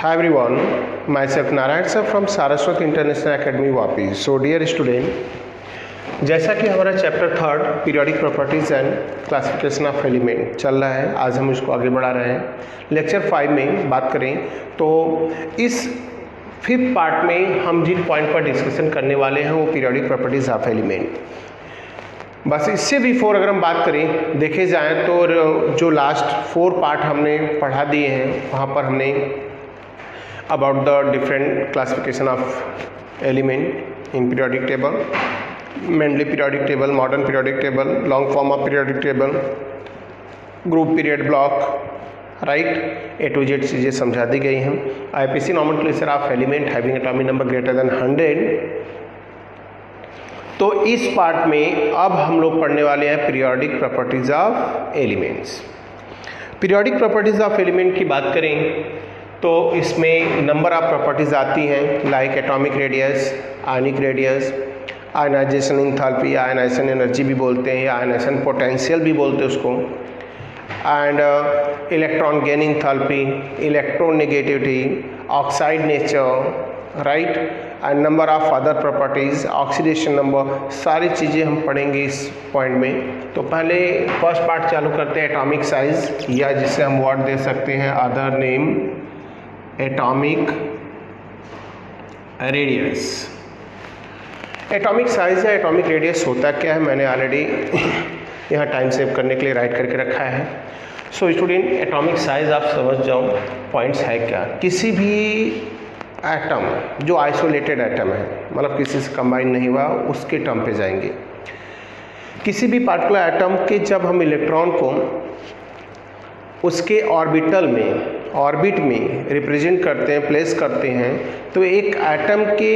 Hi everyone, myself Narayan sir from Saraswat International Academy Vapi. So dear student, जैसा कि हमारा chapter 3 periodic properties and classification of element चल रहा है, आज हम इसको आगे बढ़ा रहे हैं. लेक्चर 5 में बात करें तो इस 5th पार्ट में हम जिन पॉइंट पर डिस्कशन करने वाले हैं वो पीरियोडिक प्रॉपर्टीज़ ऑफ एलिमेंट. बस इससे बिफोर अगर हम बात करें देखे जाएँ तो जो लास्ट 4 पार्ट हमने पढ़ा दिए हैं वहाँ पर हमने about the different classification of element in periodic table, mainly periodic table, modern periodic table, long form of periodic table, group period block, right, A to Z चीज़ें समझा दी गई हैं. IPC nomenclature of element having atomic number greater than 100. तो इस part में अब हम लोग पढ़ने वाले हैं periodic properties of elements. Periodic properties of element की बात करें तो इसमें नंबर ऑफ प्रॉपर्टीज़ आती हैं like atomic radius, ionic radius, ionisation enthalpy, ionisation energy भी बोलते हैं या आयनाइजेशन पोटेंशियल भी बोलते हैं उसको, and electron gain enthalpy, electronegativity, oxide nature, right, and number of other properties, oxidation number, सारी चीज़ें हम पढ़ेंगे इस पॉइंट में. तो पहले फर्स्ट पार्ट चालू करते हैं एटॉमिक साइज, या जिसे हम वर्ड दे सकते हैं other name atomic radius. Atomic size या एटॉमिक रेडियस होता क्या है मैंने ऑलरेडी यहाँ टाइम सेव करने के लिए राइट करके रखा है. सो स्टूडेंट, एटॉमिक साइज आप समझ जाओ पॉइंट्स है क्या. किसी भी एटम जो आइसोलेटेड एटम है, मतलब किसी से कंबाइन नहीं हुआ, उसके टर्म पे जाएंगे. किसी भी पार्टिकुलर एटम के जब हम इलेक्ट्रॉन को उसके ऑर्बिट में रिप्रेजेंट करते हैं, प्लेस करते हैं, तो एक एटम के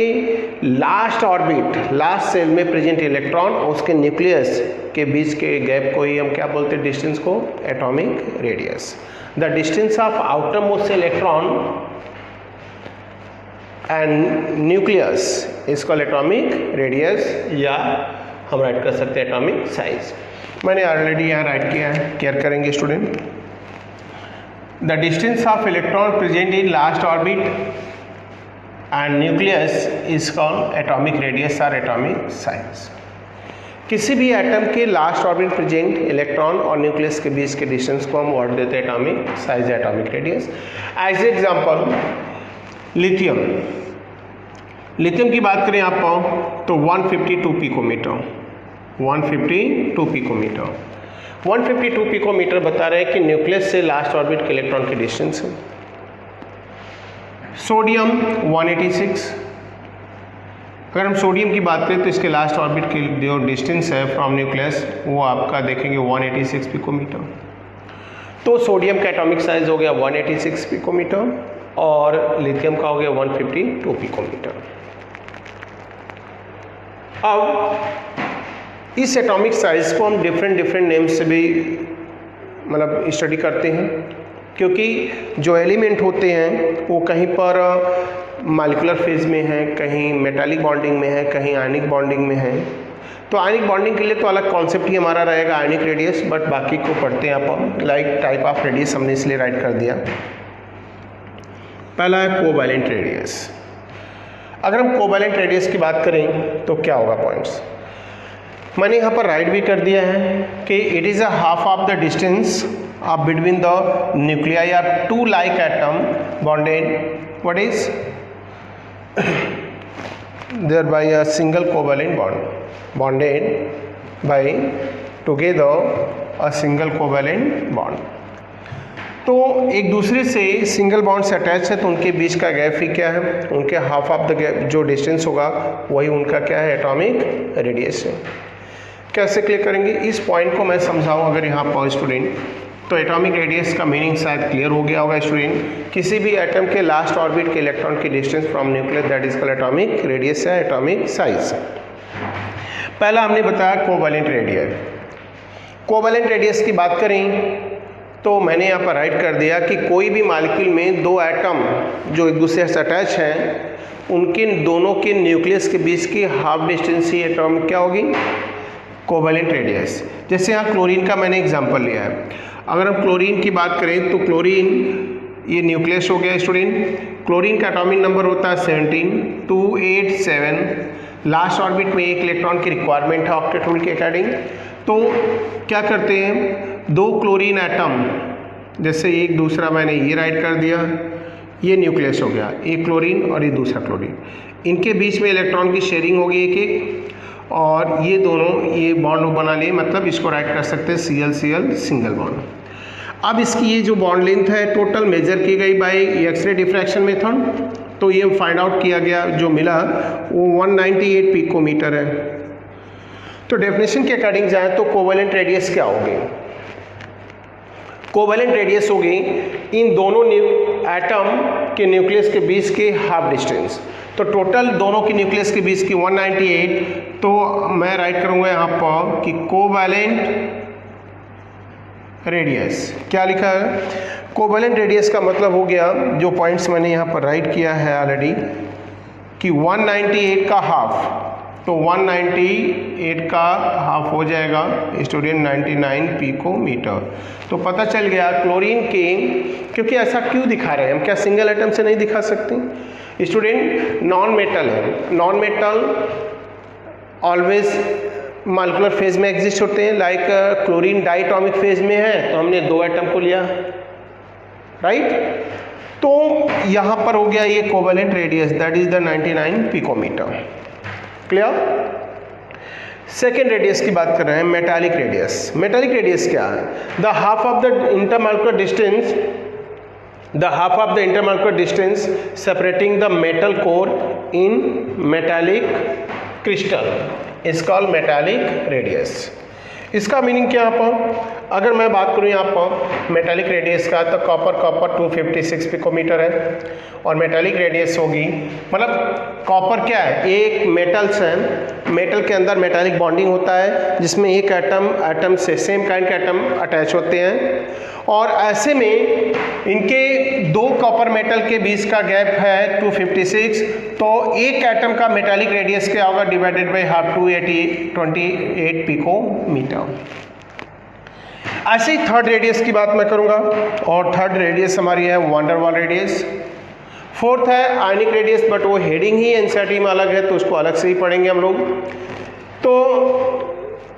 लास्ट ऑर्बिट, लास्ट सेल में प्रेजेंट इलेक्ट्रॉन और उसके न्यूक्लियस के बीच के गैप को ही हम क्या बोलते हैं, डिस्टेंस को atomic radius. The distance of outermost electron and nucleus is called atomic radius, या हम राइट कर सकते हैं एटॉमिक साइज. मैंने ऑलरेडी यहाँ राइट किया है, केयर करेंगे student. The distance of electron present in last orbit and nucleus is called atomic radius or atomic size. किसी भी एटम के लास्ट ऑर्बिट प्रेजेंट इलेक्ट्रॉन और न्यूक्लियस के बीच के डिस्टेंस को हम वर्ड देते हैं एटॉमिक साइज या atomic radius. As example lithium. Lithium की बात करें आप तो 152 पिकोमीटर, 152 पिकोमीटर. 152 पिकोमीटर बता रहे हैं कि न्यूक्लियस से लास्ट ऑर्बिट के इलेक्ट्रॉन की डिस्टेंस है. सोडियम 186. अगर हम सोडियम की बात करें तो इसके लास्ट ऑर्बिट की जो डिस्टेंस है फ्रॉम न्यूक्लियस वो आपका देखेंगे 186 पिकोमीटर. तो सोडियम का एटॉमिक साइज हो गया 186 पिकोमीटर और लिथियम का हो गया 152 पिकोमीटर. अब इस एटॉमिक साइज को हम डिफरेंट नेम से भी मतलब स्टडी करते हैं, क्योंकि जो एलिमेंट होते हैं वो कहीं पर मॉलिक्यूलर फेज में है, कहीं मेटालिक बॉन्डिंग में है, कहीं आयनिक बॉन्डिंग में है. तो आयनिक बॉन्डिंग के लिए तो अलग कॉन्सेप्ट ही हमारा रहेगा आयनिक रेडियस, बट बाकी को पढ़ते हैं आप. लाइक टाइप ऑफ रेडियस हमने इसलिए राइट कर दिया. पहला है कोवैलेंट रेडियस. अगर हम कोवैलेंट रेडियस की बात करें तो क्या होगा पॉइंट्स, मैंने यहाँ पर राइट भी कर दिया है कि it is a half of the distance of between the nuclei of two like atom bonded what is there by a single covalent bond, bonded by together a single covalent bond. तो एक दूसरे से single bond से attach है तो उनके बीच का gap ही क्या है, उनके हाफ ऑफ द गैप जो डिस्टेंस होगा वही उनका क्या है, एटॉमिक रेडियस है. कैसे क्लियर करेंगे इस पॉइंट को मैं समझाऊं अगर यहाँ पर स्टूडेंट, तो एटॉमिक रेडियस का मीनिंग शायद क्लियर हो गया होगा स्टूडेंट. किसी भी एटम के लास्ट ऑर्बिट के इलेक्ट्रॉन की distance from nucleus that is called atomic radius या एटॉमिक साइज. पहला हमने बताया कोवैलेंट रेडियस. कोवैलेंट रेडियस की बात करें तो मैंने यहाँ पर राइट कर दिया कि कोई भी मॉलिक्यूल में दो एटम जो एक दूसरे से अटैच हैं उनके दोनों के न्यूक्लियस के बीच की हाफ डिस्टेंस ही एटॉम क्या होगी, कोवैलेंट रेडियस. जैसे यहाँ क्लोरीन का मैंने एग्जांपल लिया है. अगर हम क्लोरीन की बात करें तो क्लोरीन ये न्यूक्लियस हो गया स्टूडेंट। क्लोरीन का एटॉमिक नंबर होता है 17, 287। लास्ट ऑर्बिट में एक इलेक्ट्रॉन की रिक्वायरमेंट है ऑक्टेट रूल के अकॉर्डिंग। तो क्या करते हैं, दो क्लोरीन एटम, जैसे एक दूसरा मैंने ये राइट कर दिया, ये न्यूक्लियस हो गया, एक क्लोरीन और ये दूसरा क्लोरीन, इनके बीच में इलेक्ट्रॉन की शेयरिंग होगी एक एक, और ये दोनों ये बॉन्ड बना लिए, मतलब इसको राइट कर सकते हैं Cl सिंगल बॉन्ड। अब इसकी ये जो बॉन्ड लेंथ है टोटल मेजर की गई बाय एक्सरे डिफ्रैक्शन मेथड, तो ये फाइंड आउट किया गया, जो मिला वो 198 पिकोमीटर है। तो डेफिनेशन के अकॉर्डिंग जाए तो कोवेलेंट रेडियस क्या होगी, कोवेलेंट रेडियस होगी इन दोनों एटम के न्यूक्लियस के बीच के हाफ डिस्टेंस। तो टोटल दोनों की न्यूक्लियस के बीच की 198, तो मैं राइट करूंगा यहाँ पर कि कोवेलेंट रेडियस क्या लिखा है, कोवेलेंट रेडियस का मतलब हो गया, जो पॉइंट्स मैंने यहाँ पर राइट किया है ऑलरेडी, कि 198 का हाफ, तो 198 का हाफ हो जाएगा स्टूडेंट 99 पिकोमीटर। तो पता चल गया क्लोरीन के, क्योंकि ऐसा क्यों दिखा रहे हैं हम, क्या सिंगल एटम से नहीं दिखा सकते स्टूडेंट, नॉन मेटल है, non metal always molecular phase में एग्जिस्ट होते हैं, लाइक क्लोरीन डाइटॉमिक फेज में है तो हमने दो एटम को लिया, राइट। तो यहाँ पर हो गया ये covalent radius, that is the 99 picometre. Clear. Second radius की बात कर रहे हैं, मेटालिक रेडियस। मेटालिक रेडियस क्या है, the half of the intermolecular distance, the half of the intermolecular distance separating the metal core in metallic crystal is called metallic radius। इसका meaning क्या यहाँ पर, अगर मैं बात करूँ यहाँ पर मेटालिक रेडियस का, तो कॉपर 256 पिकोमीटर है, और मेटालिक रेडियस होगी, मतलब कॉपर क्या है, एक मेटल्स है, मेटल के अंदर मेटालिक बॉन्डिंग होता है जिसमें एक एटम से सेम काइंड के एटम अटैच होते हैं, और ऐसे में इनके दो कॉपर मेटल के बीच का गैप है 256, तो एक एटम का मेटालिक रेडियस क्या होगा, डिवाइडेड बाई हाफ, 28 पिकोमीटर। ऐसे ही थर्ड रेडियस की बात मैं करूंगा, और थर्ड रेडियस हमारी है वंडर वॉल रेडियस। फोर्थ है आयनिक रेडियस, बट वो हेडिंग ही एनसीईआरटी में अलग है तो उसको अलग से ही पढ़ेंगे हम लोग। तो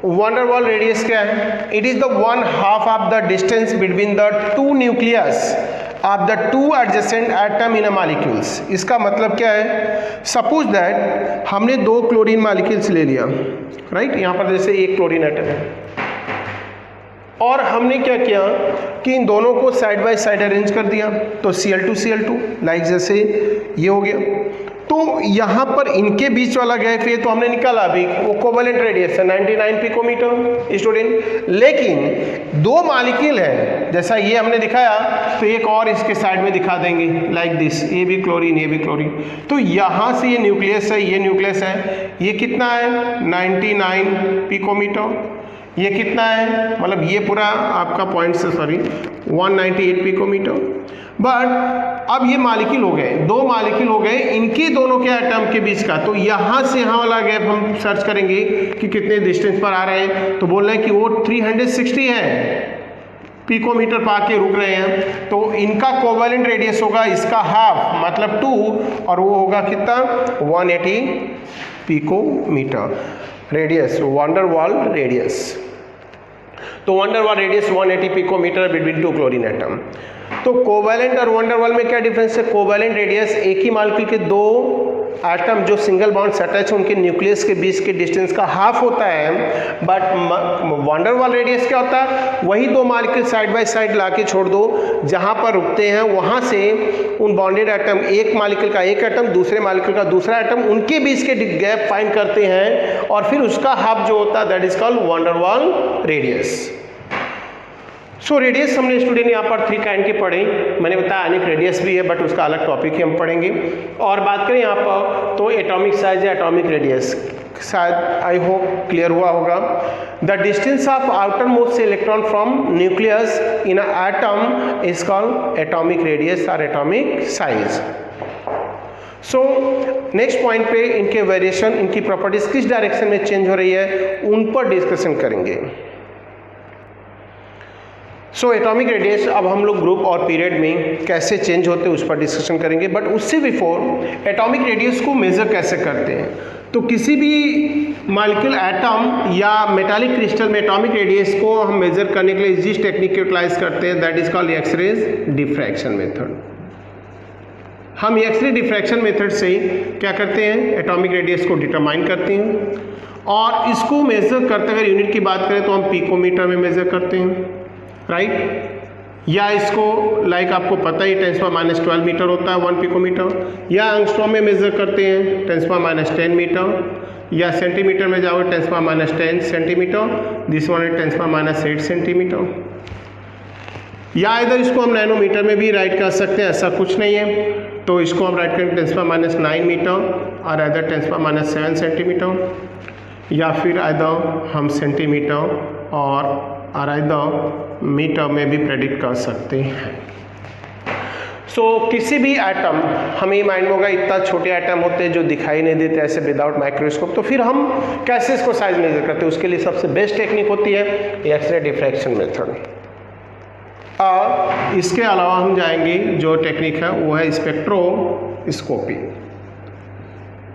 वंडर वॉल रेडियस क्या है, it is the 1/2 of the distance between the two nucleus of the two adjacent atom in a molecules. इसका मतलब क्या है, सपोज दैट हमने दो क्लोरीन मॉलिक्यूल्स ले लिया, राइट, यहाँ पर जैसे एक क्लोरीन एटम है, और हमने क्या किया कि इन दोनों को साइड बाय साइड अरेंज कर दिया, तो Cl2 लाइक जैसे ये हो गया। तो यहाँ पर इनके बीच वाला गैप है तो हमने निकाला अभी, वो कोवेलेंट रेडियस है 99 पिकोमीटर स्टूडेंट। लेकिन दो मॉलिक्यूल है, जैसा ये हमने दिखाया, तो एक और इसके साइड में दिखा देंगे लाइक दिस, ये भी क्लोरीन, ये भी क्लोरीन। तो यहाँ से ये न्यूक्लियस है, ये न्यूक्लियस है, ये कितना है 99 पिकोमीटर, ये कितना है, मतलब ये पूरा आपका पॉइंट से, सॉरी 198 पिकोमीटर। बट अब ये मॉलिक्यूल हो गए, दो मॉलिक्यूल हो गए, इनके दोनों के एटम के बीच का, तो यहाँ से यहाँ वाला गैप हम सर्च करेंगे कि कितने डिस्टेंस पर आ रहे हैं, तो बोल रहे हैं कि वो 360 है पिकोमीटर पा के रुक रहे हैं। तो इनका कोवेलेंट रेडियस होगा इसका हाफ, मतलब 2, और वो होगा कितना 180 picometre radius, van der wall radius. तो van der wall radius 180 picometre between two chlorine atom. तो कोवेलेंट और वंडर वॉल में क्या डिफरेंस है, कोवेलेंट रेडियस एक ही मॉलिक्यूल के दो एटम जो सिंगल बॉन्ड से अटैच है उनके न्यूक्लियस के बीच के डिस्टेंस का हाफ होता है, बट वंडर वॉल रेडियस क्या होता है, वही दो मॉलिक्यूल साइड बाय साइड ला के छोड़ दो, जहाँ पर रुकते हैं वहाँ से उन बॉन्डेड एटम, एक मॉलिक्यूल का एक एटम दूसरे मॉलिक्यूल का दूसरा एटम, उनके बीच के गैप फाइंड करते हैं, और फिर उसका हाफ जो होता है that is called wonder wall radius. So radius हमने स्टूडेंट यहाँ पर 3 काइंड के पढ़े, मैंने बताया आयनिक रेडियस भी है बट उसका अलग टॉपिक ही हम पढ़ेंगे। और बात करें यहाँ पर तो एटॉमिक साइज या एटॉमिक रेडियस, शायद आई होप क्लियर हुआ होगा। The distance of outermost electron from nucleus in a atom is called atomic radius और atomic size. So next point पे इनके वेरिएशन, इनकी प्रॉपर्टीज किस डायरेक्शन में चेंज हो रही है उन पर डिस्कशन करेंगे। सो एटॉमिक रेडियस अब हम लोग ग्रुप और पीरियड में कैसे चेंज होते हैं उस पर डिस्कशन करेंगे, बट उससे बिफोर एटॉमिक रेडियस को मेज़र कैसे करते हैं। तो किसी भी मॉलिक्यूल एटम या मेटालिक क्रिस्टल में एटॉमिक रेडियस को हम मेज़र करने के लिए जिस टेक्निक को यूटिलाइज करते हैं that is called X-ray diffraction method. हम एक्स-रे डिफ्रैक्शन मेथड से क्या करते हैं, एटॉमिक रेडियस को डिटरमाइन करते हैं और इसको मेज़र करते, अगर यूनिट की बात करें तो हम पिकोमीटर में मेज़र करते हैं, राइट। या इसको लाइक आपको पता ही 10⁻12 मीटर होता है 1 पिकोमीटर, या एंगस्ट्रॉम में मेज़र करते हैं 10⁻10 मीटर, या सेंटीमीटर में जाओगे 10⁻10 सेंटीमीटर, दिस वन है 10⁻8 सेंटीमीटर, या इधर इसको हम नैनोमीटर में भी राइट कर सकते हैं, ऐसा कुछ नहीं है। तो इसको हम राइट करेंगे 10⁻9 मीटर और इधर 10⁻7 सेंटीमीटर, या फिर इधर हम सेंटीमीटर और इधर मीटर में भी प्रेडिक्ट कर सकते हैं। सो किसी भी एटम, हमें माइंड होगा इतना छोटे एटम होते हैं जो दिखाई नहीं देते ऐसे विदाउट माइक्रोस्कोप, तो फिर हम कैसे इसको साइज मेजर करते हैं, उसके लिए सबसे बेस्ट टेक्निक होती है एक्स-रे डिफ्रैक्शन मेथड। और इसके अलावा हम जाएंगे, जो टेक्निक है वो है स्पेक्ट्रोस्कोपी।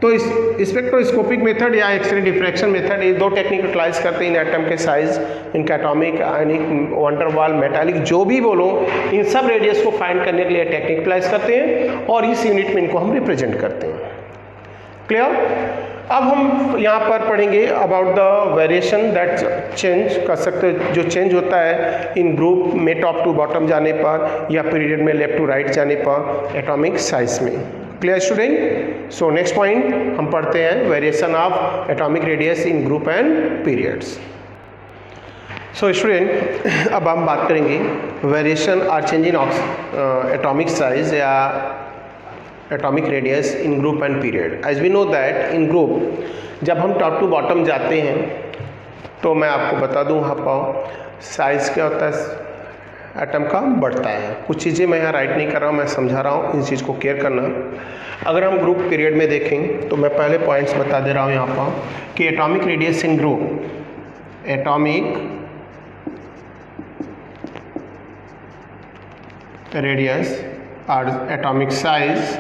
तो इस स्पेक्ट्रोस्कोपिक मेथड या एक्स-रे डिफ्रैक्शन मेथड, ये दो टेक्निक यूटिलाइज करते हैं इन एटम के साइज, इनका एटॉमिक, आयनिक, वंडरवाल, मेटालिक, जो भी बोलो, इन सब रेडियस को फाइंड करने के लिए टेक्निक यूटिलाइज करते हैं और इस यूनिट में इनको हम रिप्रेजेंट करते हैं। क्लियर? अब हम यहाँ पर पढ़ेंगे about the variation that change कर सकते हैं, जो चेंज होता है इन ग्रुप में टॉप टू बॉटम जाने पर या पीरियड में लेफ्ट टू राइट जाने पर एटॉमिक साइज में। Clear student? So next point हम पढ़ते हैं variation of atomic radius in group and periods. So student, अब हम बात करेंगे variation or change in atomic size या atomic radius in group and period. As we know that in group जब हम टॉप टू बॉटम जाते हैं तो मैं आपको बता दूं यहाँ पर साइज क्या होता है एटम का, बढ़ता है। कुछ चीज़ें मैं यहाँ राइट नहीं कर रहा हूँ, मैं समझा रहा हूँ, इन चीज़ को केयर करना। अगर हम ग्रुप पीरियड में देखें तो मैं पहले पॉइंट्स बता दे रहा हूँ यहाँ पर कि atomic radius in group, atomic radius और atomic size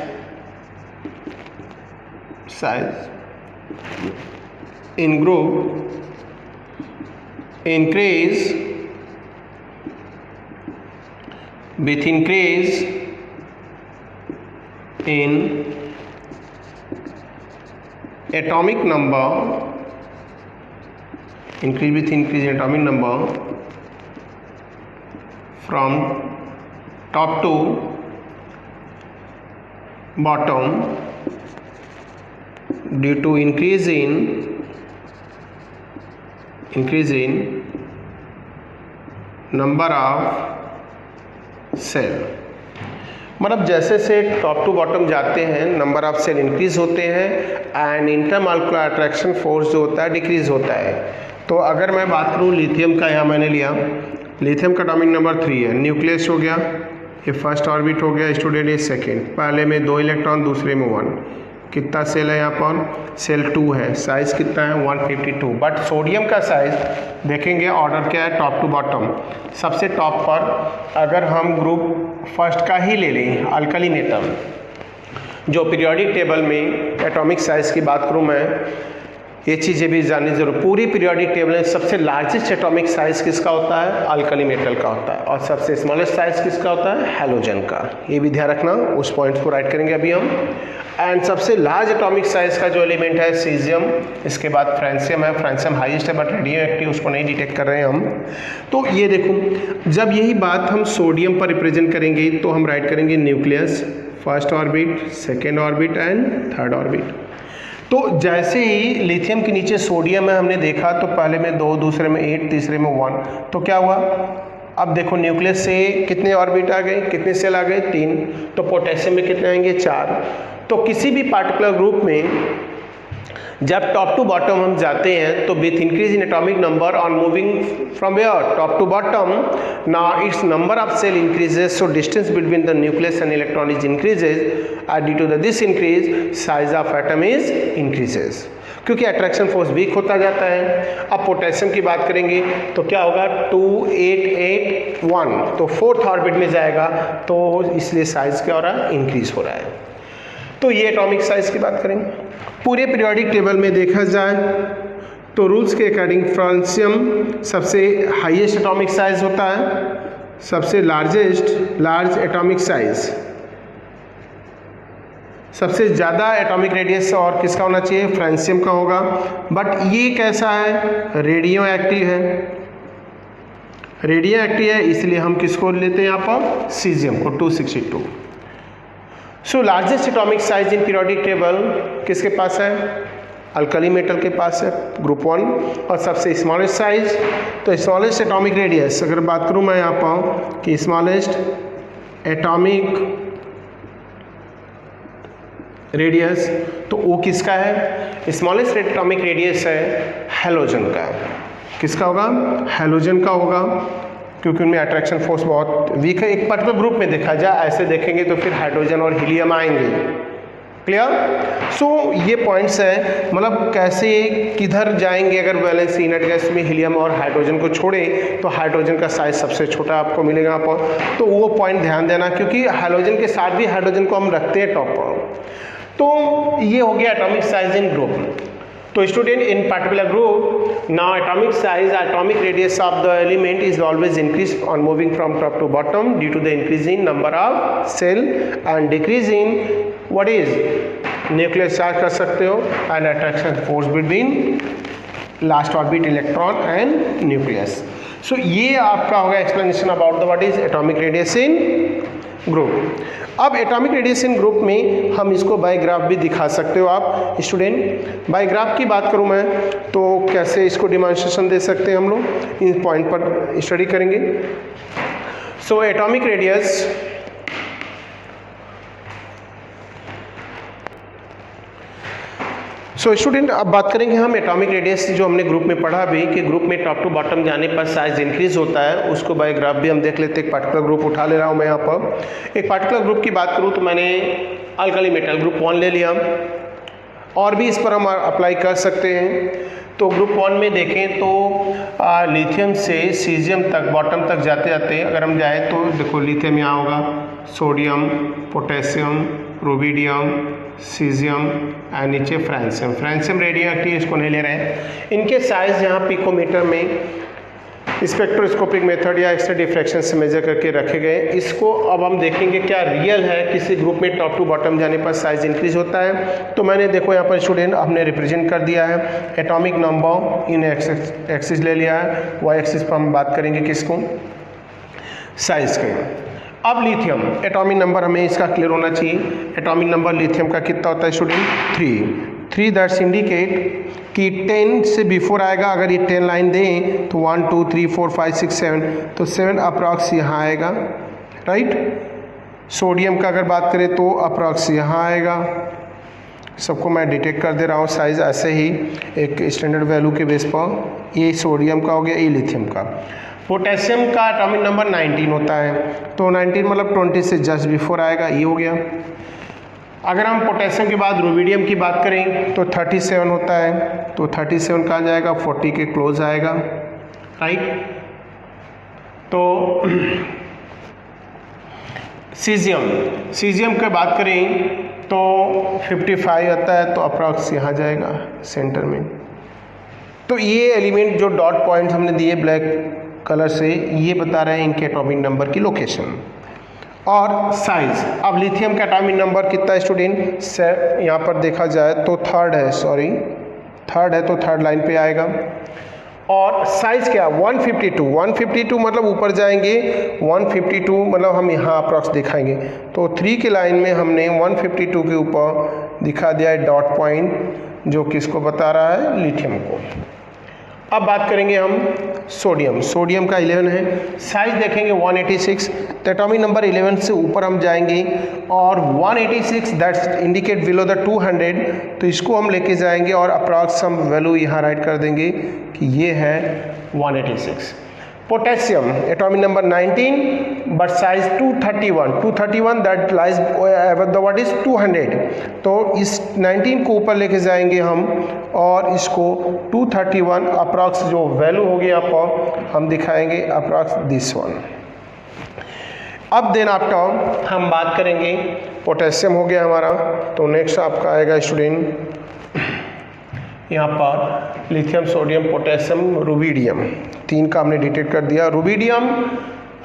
in group increase with increase in atomic number, increase with increase in atomic number from top to bottom due to increase in number of cell। मतलब जैसे से top to bottom जाते हैं number of cell increase होते हैं and intermolecular attraction force जो होता है डिक्रीज होता है। तो अगर मैं बात करूँ लिथियम का, यहाँ मैंने लिया लिथियम का एटॉमिक नंबर 3 है, न्यूक्लियस हो गया, ये फर्स्ट ऑर्बिट हो गया, स्टूडेंट ये सेकेंड, पहले में 2 इलेक्ट्रॉन दूसरे में 1, कितना सेल है यहाँ पर, सेल 2 है, साइज कितना है 152। बट सोडियम का साइज देखेंगे ऑर्डर क्या है टॉप टू बॉटम, सबसे टॉप पर अगर हम ग्रुप फर्स्ट का ही ले लें अल्कली मेटल, जो पीरियोडिक टेबल में एटॉमिक साइज की बात करूँ मैं, ये चीज़ें भी जाननी जरूर, पूरी पीरियोडिक टेबल में सबसे लार्जेस्ट एटॉमिक साइज किसका होता है, अल्कली मेटल का होता है, और सबसे स्मॉलेस्ट साइज किसका होता है, हैलोजन का। ये भी ध्यान रखना, उस पॉइंट्स को राइट करेंगे अभी हम। एंड सबसे लार्ज एटॉमिक साइज का जो एलिमेंट है सीजियम, इसके बाद फ्रांसियम है, फ्रांसियम हाईएस्ट है बट रेडियो एक्टिव, उसको नहीं डिटेक्ट कर रहे हैं हम। तो ये देखो, जब यही बात हम सोडियम पर रिप्रेजेंट करेंगे तो हम राइट करेंगे nucleus, first orbit, second orbit and third orbit. तो जैसे ही लिथियम के नीचे सोडियम है हमने देखा, तो पहले में 2, दूसरे में 8, तीसरे में 1, तो क्या हुआ, अब देखो न्यूक्लियस से कितने ऑर्बिट आ गए, कितने सेल आ गए, 3, तो पोटेशियम में कितने आएंगे, 4। तो किसी भी पार्टिकुलर ग्रुप में जब टॉप टू बॉटम हम जाते हैं तो with increase in atomic number on moving from where top to bottom, now its number of shell increases, so distance between the nucleus and electron is increases, and due to this increase size of atom is increases, क्योंकि attraction force weak होता जाता है। अब potassium की बात करेंगे तो क्या होगा 2881, तो फोर्थ ऑर्बिट में जाएगा, तो इसलिए साइज क्या हो रहा है, इंक्रीज हो रहा है। तो ये एटॉमिक साइज की बात करेंगे। पूरे पीरियोडिक टेबल में देखा जाए तो रूल्स के अकॉर्डिंग फ्रांसियम सबसे हाईएस्ट एटॉमिक साइज होता है, सबसे लार्ज एटॉमिक साइज, सबसे ज़्यादा एटॉमिक रेडियस और किसका होना चाहिए, फ्रांसियम का होगा। बट ये कैसा है, रेडियो एक्टिव है, इसलिए हम किसको लेते हैं यहाँ पर, सीजियम को, 262। So largest atomic size in periodic table किसके पास है, अल्कली मेटल के पास है, ग्रुप 1। और सबसे स्मॉलेस्ट साइज, तो स्मॉलेस्ट एटॉमिक रेडियस अगर बात करूँ मैं यहाँ पर कि स्मॉलेस्ट एटॉमिक रेडियस, तो वो किसका है, स्मॉलेस्ट एटॉमिक रेडियस है हैलोजन का। किसका होगा, हैलोजन का होगा, क्योंकि उनमें अट्रैक्शन फोर्स बहुत वीक है। एक पर्टिकुलर ग्रुप में देखा जाए, ऐसे देखेंगे तो फिर हाइड्रोजन और हीलियम आएंगे। क्लियर। सो ये पॉइंट्स हैं, मतलब कैसे किधर जाएंगे अगर वैलेंस इनर्ट गैस में हीलियम और हाइड्रोजन को छोड़े तो हाइड्रोजन का साइज सबसे छोटा आपको मिलेगा यहाँ पर, तो वो पॉइंट ध्यान देना, क्योंकि हाइड्रोजन के साथ भी हाइड्रोजन को हम रखते हैं टॉप पर। तो ये हो गया एटॉमिक साइज इन ग्रुप। तो student, in particular group now atomic size, atomic radius of the element is always increase on moving from top to bottom due to the increase in number of shell and decrease in what is nucleus charge कर सकते हो, and attraction force between last orbit electron and nucleus. So ये आपका होगा explanation about the what is atomic radius in group. अब atomic radius in group में हम इसको बाय ग्राफ भी दिखा सकते हो आप स्टूडेंट। बाय ग्राफ की बात करूं मैं तो कैसे इसको डिमॉन्स्ट्रेशन दे सकते हैं हम लोग, इन पॉइंट पर स्टडी करेंगे। सो एटॉमिक रेडियस, सो स्टूडेंट अब बात करेंगे हम एटॉमिक रेडियस, जो हमने ग्रुप में पढ़ा भी कि ग्रुप में टॉप टू बॉटम जाने पर साइज इंक्रीज होता है, उसको बाय ग्राफ भी हम देख लेते हैं। एक पार्टिकुलर ग्रुप उठा ले रहा हूँ मैं यहाँ पर। एक पार्टिकुलर ग्रुप की बात करूँ तो मैंने अल्कली मेटल ग्रुप 1 ले लिया, और भी इस पर हम अप्लाई कर सकते हैं। तो ग्रुप 1 में देखें तो लिथियम से सीजियम तक, बॉटम तक जाते जाते अगर हम जाएँ तो देखो लिथियम यहाँ होगा, sodium, potassium, rubidium, caesium and नीचे फ्रांसियम रेडियो एक्टिव, इसको नहीं ले रहे हैं। इनके साइज यहाँ पिकोमीटर में स्पेक्ट्रोस्कोपिक मेथड या एक्स रे डिफ्रैक्शन से मेजर करके रखे गए। इसको अब हम देखेंगे क्या रियल है, किसी ग्रुप में टॉप टू बॉटम जाने पर साइज इंक्रीज होता है। तो मैंने देखो यहाँ पर स्टूडेंट हमने रिप्रेजेंट कर दिया है एटॉमिक नंबर इन एक्सिस ले लिया है, वाई एक्सिस पर हम बात करेंगे किसको, साइज के। अब लिथियम एटॉमिक नंबर हमें इसका क्लियर होना चाहिए। एटॉमिक नंबर लिथियम का कितना होता है स्टूडेंट, 3 दैट्स इंडिकेट कि 10 से बिफोर आएगा। अगर ये 10 लाइन दें तो 1 2 3 4 5 6 7, तो 7 अप्रॉक्स यहाँ आएगा, राइट। सोडियम का अगर बात करें तो अप्रॉक्स यहाँ आएगा। सबको मैं डिटेक्ट कर दे रहा हूँ साइज ऐसे ही एक स्टैंडर्ड वैल्यू के बेस पर। ये सोडियम का हो गया, ये लिथियम का। पोटेशियम का एटॉमिक नंबर 19 होता है, तो 19 मतलब 20 से जस्ट बिफोर आएगा, ये हो गया। अगर हम पोटेशियम के बाद रुबिडियम की बात करें तो 37 होता है, तो 37 कहाँ जाएगा, 40 के क्लोज आएगा, राइट। तो सीजियम की बात करें तो 55 आता है, तो अप्रॉक्स यहाँ जाएगा सेंटर में। तो ये एलिमेंट जो डॉट पॉइंट्स हमने दिए ब्लैक कलर से, ये बता रहे हैं इनके एटॉमिक नंबर की लोकेशन और साइज। अब लिथियम का एटॉमिक नंबर कितना है स्टूडेंट, यहाँ पर देखा जाए तो थर्ड है, तो थर्ड लाइन पे आएगा। और साइज क्या, 152 मतलब ऊपर जाएंगे 152, मतलब हम यहाँ अप्रॉक्स दिखाएंगे। तो 3 के लाइन में हमने 152 के ऊपर दिखा दिया है डॉट पॉइंट, जो किसको बता रहा है, लिथियम को। अब बात करेंगे हम सोडियम। सोडियम का 11 है, साइज देखेंगे 186, तो एटॉमिक नंबर 11 से ऊपर हम जाएंगे और 186 दैट्स इंडिकेट बिलो द 200, तो इसको हम लेके जाएंगे और अप्रॉक्स हम वैल्यू यहाँ राइट कर देंगे कि ये है 186। Potassium atomic number 19 but size 231 that lies above the what is 200, तो इस 19 को ऊपर लेके जाएंगे हम और इसको 231 अप्रॉक्स जो वैल्यू होगी आपको हम दिखाएंगे अप्रॉक्स दिस वन। अब देन आफ्टर हम बात करेंगे पोटेशियम हो गया हमारा, तो नेक्स्ट आपका आएगा स्टूडेंट यहाँ पर लिथियम, सोडियम, पोटेशियम, रुबिडियम, तीन का हमने डिटेक्ट कर दिया। रुबिडियम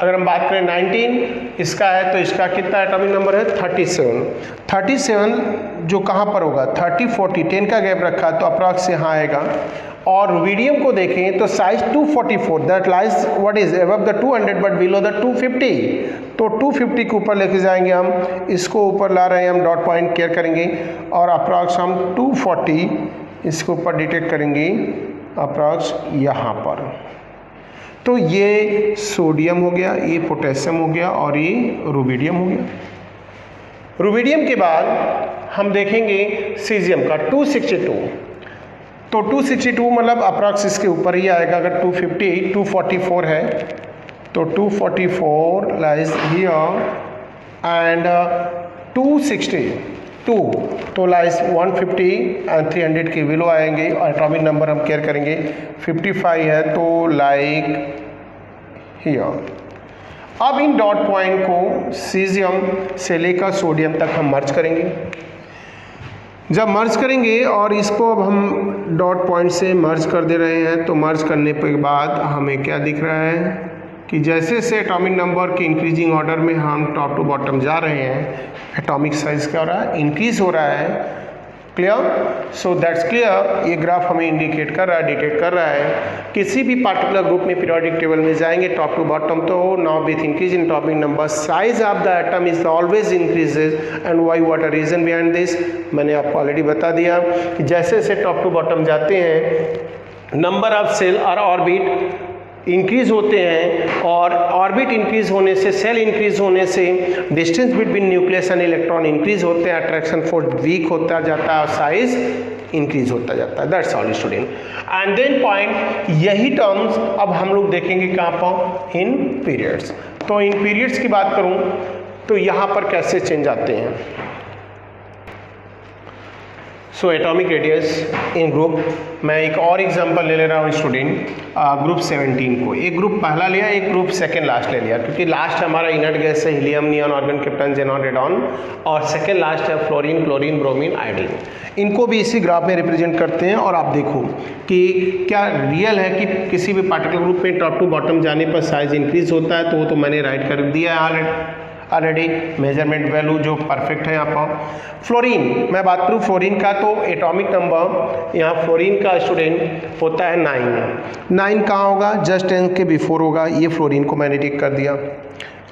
अगर हम बात करें 19 इसका है, तो इसका कितना एटॉमिक नंबर है 37 जो कहाँ पर होगा 30 40 10 का गैप रखा है तो अप्रॉक्स यहाँ आएगा। और रुबिडियम को देखें तो size 244 that lies what is above the 200 but below the 250, तो 250 के ऊपर लेके जाएंगे हम, इसको ऊपर ला रहे हैं हम, डॉट पॉइंट केयर करेंगे और अप्रॉक्स हम 240 इसके ऊपर डिटेक्ट करेंगे अप्रॉक्स यहाँ पर। तो ये सोडियम हो गया, ये पोटेशियम हो गया और ये रुबिडियम हो गया। रुबिडियम के बाद हम देखेंगे सीजियम का 262, तो 262 मतलब अप्रॉक्स इसके ऊपर ही आएगा। अगर 244 है तो 244 लाइज हियर एंड 262 तो लाइज 150 एंड 300 के विलो आएंगे और एटॉमिक नंबर हम केयर करेंगे 55 है तो लाइक हियर। अब इन डॉट पॉइंट को सीजियम से लेकर सोडियम तक हम मर्ज करेंगे। जब मर्ज करेंगे और इसको अब हम डॉट पॉइंट से मर्ज कर दे रहे हैं, तो मर्ज करने के बाद हमें क्या दिख रहा है कि जैसे से एटॉमिक नंबर के इंक्रीजिंग ऑर्डर में हम टॉप टू बॉटम जा रहे हैं, एटॉमिक साइज क्या हो रहा है इंक्रीज हो रहा है। क्लियर? So that's clear. ये ग्राफ हमें इंडिकेट कर रहा है, डिटेक्ट कर रहा है किसी भी पार्टिकुलर ग्रुप में पीरियोडिक टेबल में जाएंगे टॉप टू बॉटम, तो now with increase in atomic number size of the atom is always increases and why what a reason behind this मैंने आपको ऑलरेडी बता दिया कि जैसे जैसे टॉप टू बॉटम जाते हैं नंबर ऑफ सेल और ऑर्बिट इंक्रीज होते हैं और ऑर्बिट इंक्रीज होने से, सेल इंक्रीज होने से distance between nucleus and electron increase होते हैं, अट्रैक्शन फोर्स वीक होता जाता है और साइज इंक्रीज होता जाता है। That's all student. And then point, यही टर्म्स अब हम लोग देखेंगे कहाँ पर इन पीरियड्स। तो इन पीरियड्स की बात करूँ तो यहाँ पर कैसे चेंज आते हैं। So atomic radius in group, मैं एक और एग्जांपल ले ले रहा हूँ स्टूडेंट, ग्रुप 17 को। एक ग्रुप पहला लिया, एक ग्रुप सेकंड लास्ट ले लिया, क्योंकि लास्ट हमारा इनर्ट गैस है helium, neon, argon, krypton, xenon, radon, और सेकंड लास्ट है फ्लोरीन, क्लोरीन, ब्रोमीन, आयोडीन। इनको भी इसी ग्राफ में रिप्रेजेंट करते हैं और आप देखो कि क्या रियल है कि किसी भी पार्टिकुलर ग्रुप में टॉप टू बॉटम जाने पर साइज इंक्रीज होता है, तो वो तो मैंने राइट कर दिया है ऑलरेडी मेजरमेंट वैल्यू जो परफेक्ट है यहाँ पर। फ्लोरीन, मैं बात करूँ फ्लोरीन का, तो एटॉमिक नंबर यहाँ फ्लोरीन का स्टूडेंट होता है 9 कहाँ होगा, जस्ट 10 के बिफोर होगा। ये फ्लोरीन को मैंने टिक कर दिया।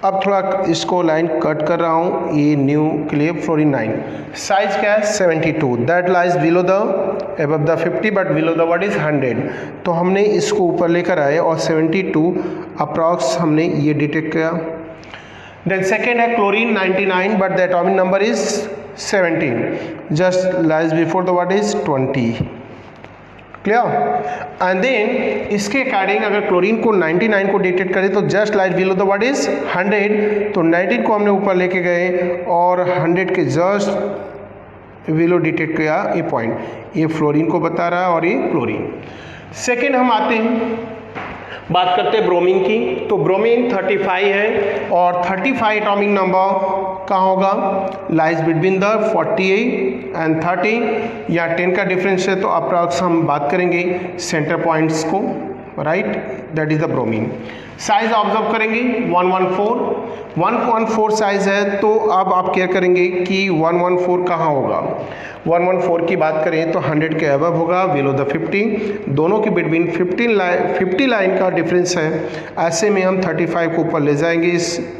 अब थोड़ा इसको लाइन कट कर रहा हूँ, ये न्यू के लिए फ्लोरीन 9, साइज क्या है 72 that lies below the above the 50 but below the what is 100, तो हमने इसको ऊपर लेकर आए और 72 अप्रॉक्स हमने ये डिटेक्ट किया। देन सेकेंड है chlorine 99 but the atomic number is 17 just lies before the what is 20। Clear? And then इसके अकॉर्डिंग अगर क्लोरीन को 99 को डिटेक्ट करें तो just lies below the what is 100, तो 19 को हमने ऊपर लेके गए और 100 के जस्ट बिलो डिटेक्ट किया ये पॉइंट, ये फ्लोरीन को बता रहा है और ये क्लोरीन। सेकेंड हम आते हैं, बात करते हैं ब्रोमीन की, तो ब्रोमीन 35 है और 35 एटॉमिक नंबर कहाँ होगा, लाइज बिटवीन द 48 एंड 30 या 10 का डिफरेंस है, तो अप्रॉक्स हम बात करेंगे सेंटर पॉइंट्स को, right, that is the bromine. Size observe करेंगे 114 साइज है, तो अब आप क्या करेंगे कि 114 कहाँ होगा, 114 की बात करें तो 100 के अबव होगा, बिलो द 50, दोनों के बिटवीन 50 लाइन का डिफरेंस है। ऐसे में हम 35 को ऊपर ले जाएंगे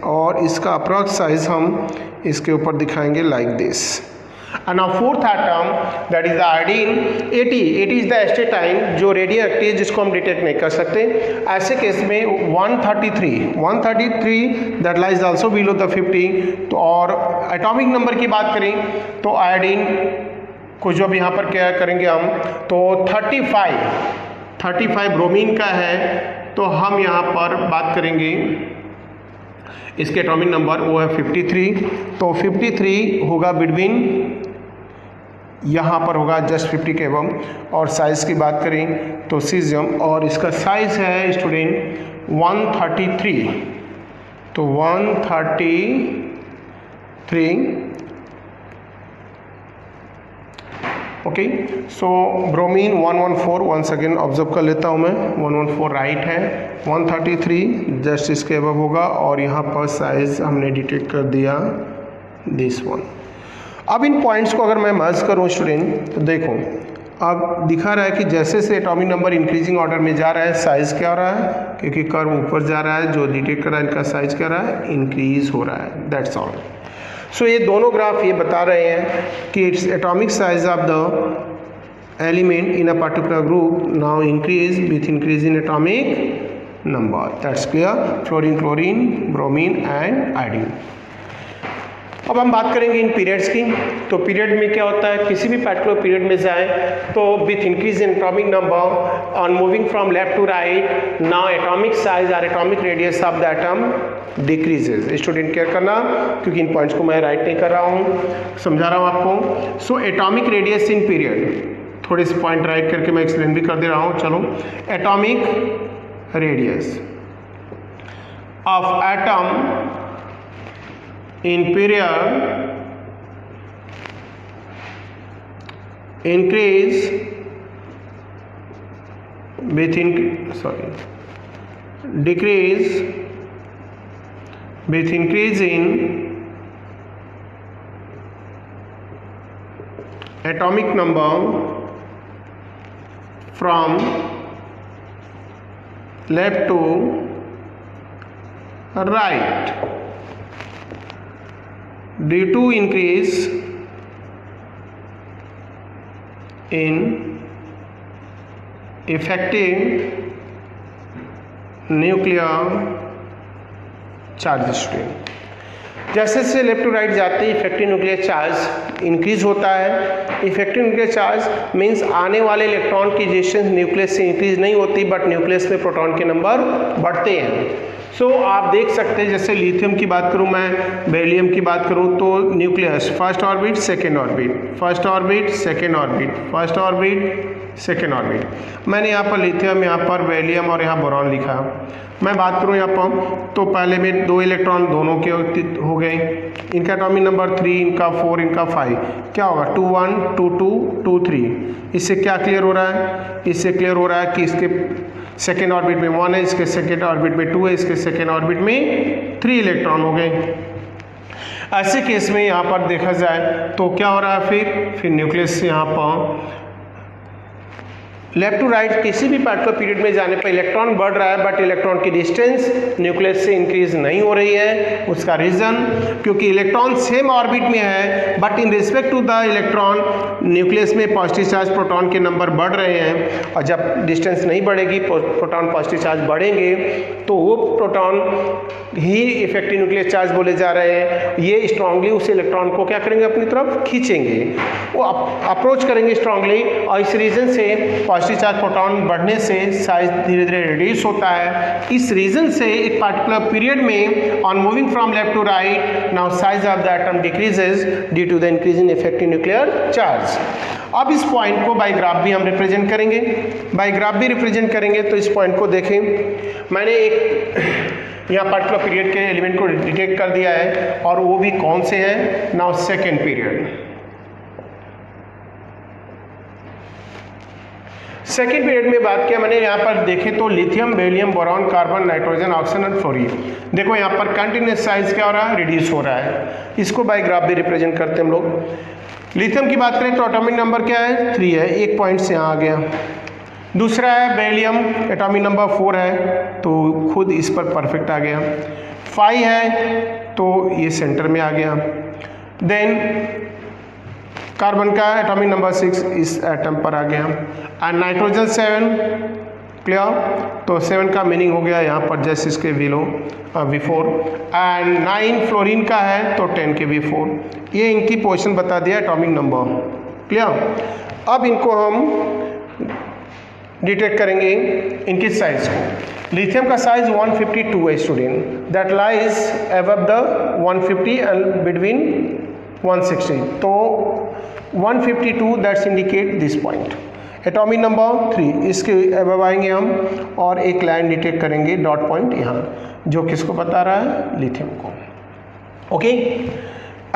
और इसका अप्रॉक्स साइज हम इसके ऊपर दिखाएंगे like this. And now fourth atom that is the iodine 80 is the astatine जो रेडियो एक्टिव है जिसको हम डिटेक्ट नहीं कर सकते। ऐसे केस में 133 that lies also below the 50। तो और एटॉमिक नंबर की बात करें तो आयोडीन को जो अब यहाँ पर क्या करेंगे हम तो 35 ब्रोमीन का है, तो हम यहाँ पर बात करेंगे इसके एटॉमिक नंबर वो है 53। तो 53 होगा बिटवीन, यहाँ पर होगा जस्ट 50 के एवं। और साइज़ की बात करें तो सीजियम और इसका साइज़ है स्टूडेंट 133। तो 133 ओके। सो ब्रोमीन 114 वंस अगेन ऑब्जर्व कर लेता हूँ मैं, 114 राइट है, 133 जस्ट इसके अबव होगा और यहाँ पर साइज हमने डिटेक्ट कर दिया दिस वन। अब इन पॉइंट्स को अगर मैं मर्ज करूँ स्टूडेंट तो देखो अब दिखा रहा है कि जैसे से एटॉमिक नंबर इंक्रीजिंग ऑर्डर में जा रहा है साइज़ क्या हो रहा है, क्योंकि कर्व ऊपर जा रहा है, जो डिटेक्ट कर रहा है इनका साइज़ क्या रहा है, इंक्रीज हो रहा है, दैट्स ऑल। सो ये दोनों ग्राफ ये बता रहे हैं कि its atomic size of the element in a particular group now increase with increase in atomic number, that's clear. Fluorine, chlorine, bromine and iodine. अब हम बात करेंगे इन पीरियड्स की। तो पीरियड में क्या होता है, किसी भी पर्टिकुलर पीरियड में जाए तो with increase in atomic number on moving from left to right now atomic size और atomic radius of the atom decreases. Student care करना क्योंकि इन पॉइंट्स को मैं राइट नहीं कर रहा हूँ, समझा रहा हूँ आपको। So atomic radius in period, थोड़े से पॉइंट राइट करके मैं एक्सप्लेन भी कर दे रहा हूँ। चलो, atomic radius of atom in period increase with decrease with increase in atomic number from left to right due to increase in effective nuclear charge strain. जैसे से लेफ्ट टू राइट जाते ही इफेक्टिव न्यूक्लियर चार्ज इंक्रीज होता है। Effective nuclear charge means आने वाले electron की distance nucleus से increase नहीं होती, बट न्यूक्लियस में प्रोटॉन के नंबर बढ़ते हैं। सो आप देख सकते हैं जैसे लिथियम की बात करूं मैं, बेरिलियम की बात करूं तो nucleus first orbit second orbit, first orbit second orbit, first orbit second orbit. मैंने यहाँ पर लिथियम, यहाँ पर बेरिलियम और यहाँ बोरॉन लिखा। मैं बात करूँ यहाँ पर तो पहले में 2 इलेक्ट्रॉन दोनों के हो गए, इनका एटॉमिक नंबर 3, इनका 4, इनका 5, क्या होगा 2 1 2 2 2 3। इससे क्या क्लियर हो रहा है, इससे क्लियर हो रहा है कि इसके सेकेंड ऑर्बिट में 1 है, इसके सेकेंड ऑर्बिट में 2 है, इसके सेकेंड ऑर्बिट में 3 इलेक्ट्रॉन हो गए। ऐसे केस में यहाँ पर देखा जाए तो क्या हो रहा है, फिर न्यूक्लियस से यहाँ पर लेफ्ट टू राइट किसी भी पार्टिकुलर पीरियड में जाने पर इलेक्ट्रॉन बढ़ रहा है, बट इलेक्ट्रॉन की डिस्टेंस न्यूक्लियस से इंक्रीज नहीं हो रही है। उसका रीजन क्योंकि इलेक्ट्रॉन सेम ऑर्बिट में है, but in respect to the electron nucleus में पॉजिटिव चार्ज प्रोटॉन के नंबर बढ़ रहे हैं, और जब डिस्टेंस नहीं बढ़ेगी प्रोटॉन पॉजिटिव चार्ज बढ़ेंगे तो वो प्रोटॉन ही इफेक्टिव न्यूक्लियर चार्ज बोले जा रहे हैं। ये स्ट्रांगली उस इलेक्ट्रॉन को क्या करेंगे, अपनी तरफ खींचेंगे, वो अप्रोच करेंगे स्ट्रांगली, और इस रीजन से पॉजिटिव चार्ज प्रोटॉन बढ़ने से साइज धीरे धीरे रिड्यूस होता है। इस रीजन से एक पार्टिकुलर पीरियड में on moving from left to right now size of the atom decreases due to the increase in effective nuclear charge. अब इस पॉइंट को बाय ग्राफ भी हम रिप्रेजेंट करेंगे, बाय ग्राफ भी रिप्रेजेंट करेंगे। तो इस पॉइंट को देखें, मैंने एक यहाँ पार्टिकुलर पीरियड के एलिमेंट को डिटेक्ट कर दिया है, और वो भी कौन से हैं, now second period. Second period में बात किया मैंने, यहाँ पर देखें तो lithium, beryllium, boron, carbon, nitrogen, oxygen और फ्लोरीन। देखो यहाँ पर कंटिन्यूस साइज क्या हो रहा है, रिड्यूस हो रहा है। इसको बाय ग्राफ भी रिप्रेजेंट करते हैं हम लोग। लिथियम की बात करें तो एटॉमिक नंबर क्या है, 3 है, एक पॉइंट से यहाँ आ गया। दूसरा है बेरिलियम, एटॉमिक नंबर 4 है, तो खुद इस पर परफेक्ट आ गया। 5 है तो ये सेंटर में आ गया। देन कार्बन का एटॉमिक नंबर 6 इस एटम पर आ गया। And nitrogen 7, clear. तो 7 का मीनिंग हो गया यहाँ पर जैसे इसके V4 एंड 9 फ्लोरीन का है तो 10 के V4। ये इनकी पोजीशन बता दिया एटॉमिक नंबर, क्लियर। अब इनको हम डिटेक्ट करेंगे इनकी साइज को। लिथियम का साइज 152 है student, that lies above the 150 and between 160। तो 152 that's indicate this point. Atomic number 3 इसके अबव आएंगे हम और एक लाइन डिटेक्ट करेंगे डॉट पॉइंट यहाँ, जो किसको बता रहा है, लिथियम को, okay.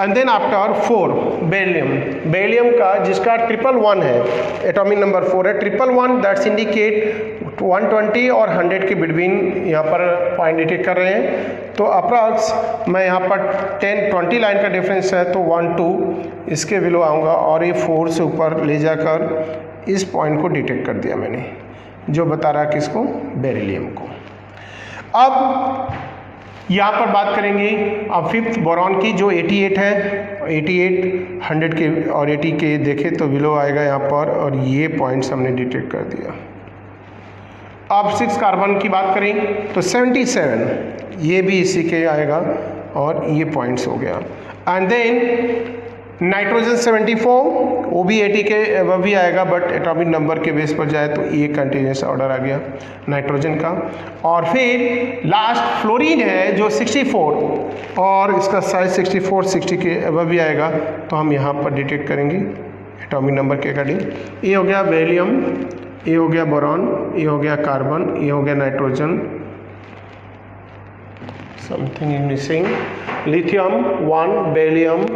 And then after 4 beryllium, beryllium का जिसका 111 है, एटॉमिक नंबर 4 है, 111 दैट्स इंडिकेट 120 और 100 के बिटवीन यहाँ पर पॉइंट डिटेक्ट कर रहे हैं। तो अप्रॉक्स मैं यहाँ पर 10-20 लाइन का डिफरेंस है तो 1-2 इसके बिलो आऊँगा और ये 4 से ऊपर ले जाकर इस पॉइंट को डिटेक्ट कर दिया मैंने, जो बता रहा है किसको, बेरिलियम को। अब यहाँ पर बात करेंगे अब 5th बोरॉन की जो 88 है, 88 100 के और 80 के देखें तो बिलो आएगा यहाँ पर, और ये पॉइंट्स हमने डिटेक्ट कर दिया। अब 6 कार्बन की बात करें तो 77, ये भी इसी के आएगा और ये पॉइंट्स हो गया। एंड देन नाइट्रोजन 74, वो भी 80 के अबव भी आएगा, बट एटॉमिक नंबर के बेस पर जाए तो ये कंटिन्यूस ऑर्डर आ गया नाइट्रोजन का। और फिर लास्ट फ्लोरीन है जो 64 और इसका साइज 64 60 के अबव भी आएगा, तो हम यहाँ पर डिटेक्ट करेंगे एटॉमिक नंबर के अकॉर्डिंग। ये हो गया बेरिलियम, ये हो गया बोरॉन, ये हो गया कार्बन, ये हो गया nitrogen, something is missing, lithium 1, beryllium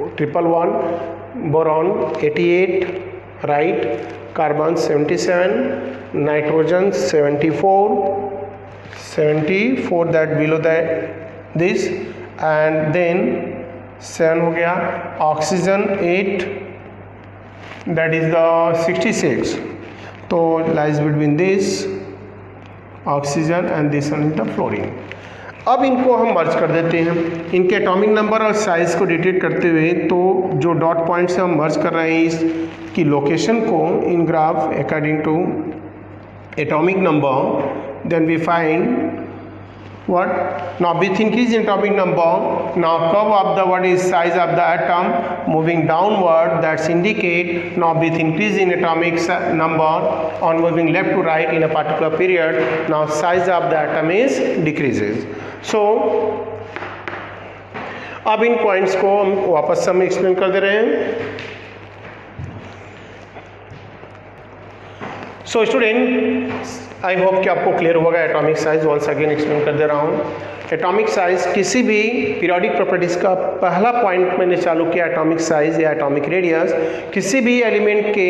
111, boron 88, right, carbon 77, nitrogen 74 that below that this, and then 7 हो गया, oxygen 8 that is the 66, तो lies between this oxygen and this one is the fluorine। अब इनको हम मर्ज कर देते हैं, इनके एटॉमिक नंबर और साइज़ को डिटेक्ट करते हुए। तो जो डॉट पॉइंट से हम मर्ज कर रहे हैं इसकी लोकेशन को in graph according to atomic number, then we find what now with increase in atomic number, now curve of the what is size of the atom moving downward, that's indicate now with increase in atomic number on moving left to right in a particular period, now size of the atom is decreases। so अब इन points को हम वापस हम explain कर दे रहे हैं। So student I hope कि आपको क्लियर होगा। Atomic size once again explain कर दे रहा हूँ। एटॉमिक साइज किसी भी पीरियोडिक प्रॉपर्टीज का पहला पॉइंट मैंने चालू किया, एटॉमिक साइज या एटॉमिक रेडियस। किसी भी एलिमेंट के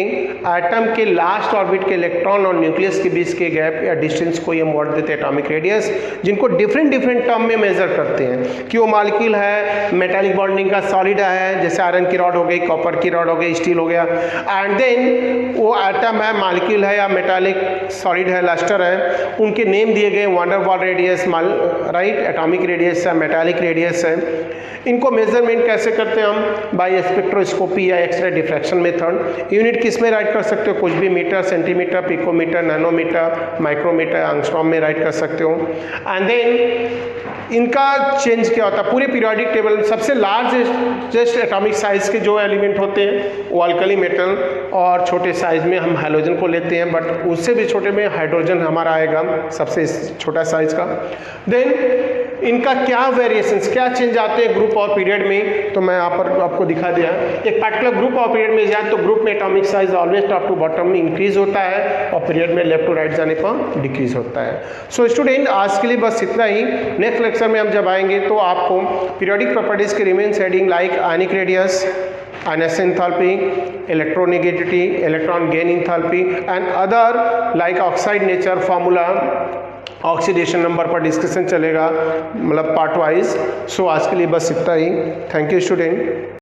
एटम के लास्ट ऑर्बिट के इलेक्ट्रॉन और न्यूक्लियस के बीच के गैप या डिस्टेंस को ये मोड़ देते हैं एटॉमिक रेडियस, जिनको डिफरेंट टर्म में मेजर करते हैं कि वो मॉलिक्यूल है, मेटालिक बॉन्डिंग का सॉलिड है, जैसे आयरन की रॉड हो गई, कॉपर की रॉड हो गई, स्टील हो गया, एंड देन वो एटम है, मॉलिक्यूल है या मेटालिक सॉलिड है, लस्टर है, उनके नेम दिए गए, van der wall radius, right, atomic radius है, मेटालिक रेडियस है। इनको मेजरमेंट कैसे करते हैं हम? बाय स्पेक्ट्रोस्कोपी या एक्सरे डिफ्रैक्शन मेथड। यूनिट किस में राइट कर सकते हो? कुछ भी, metre, centimetre, picometre, nanometre, micrometre, angstrom में राइट कर सकते हो। एंड देन इनका चेंज क्या होता है पूरे पीरियोडिक टेबल। सबसे लार्जेस्ट एटॉमिक साइज के जो एलिमेंट होते हैं वो अल्कली मेटल, और छोटे साइज में हम हाइड्रोजन को लेते हैं, बट उससे भी छोटे में हाइड्रोजन हमारा आएगा सबसे छोटा साइज का। देन इनका क्या वेरिएशंस, क्या चेंज आते हैं ग्रुप और पीरियड में, तो मैं यहाँ पर आपको दिखा दिया। एक पर्टिकुलर ग्रुप और पीरियड में जाए तो ग्रुप में atomic size always top to bottom में इंक्रीज होता है और पीरियड में लेफ्ट टू राइट जाने पर डिक्रीज होता है। सो स्टूडेंट आज के लिए बस इतना ही। नेक्स्ट लेक्चर में हम जब आएंगे तो आपको पीरियोडिक प्रॉपर्टीज के remain heading like ionic radius, ionization enthalpy, electronegativity, electron gain enthalpy and other like oxide nature formula, oxidation number पर डिस्कशन चलेगा, मतलब पार्ट वाइज। सो आज के लिए बस इतना ही। Thank you student.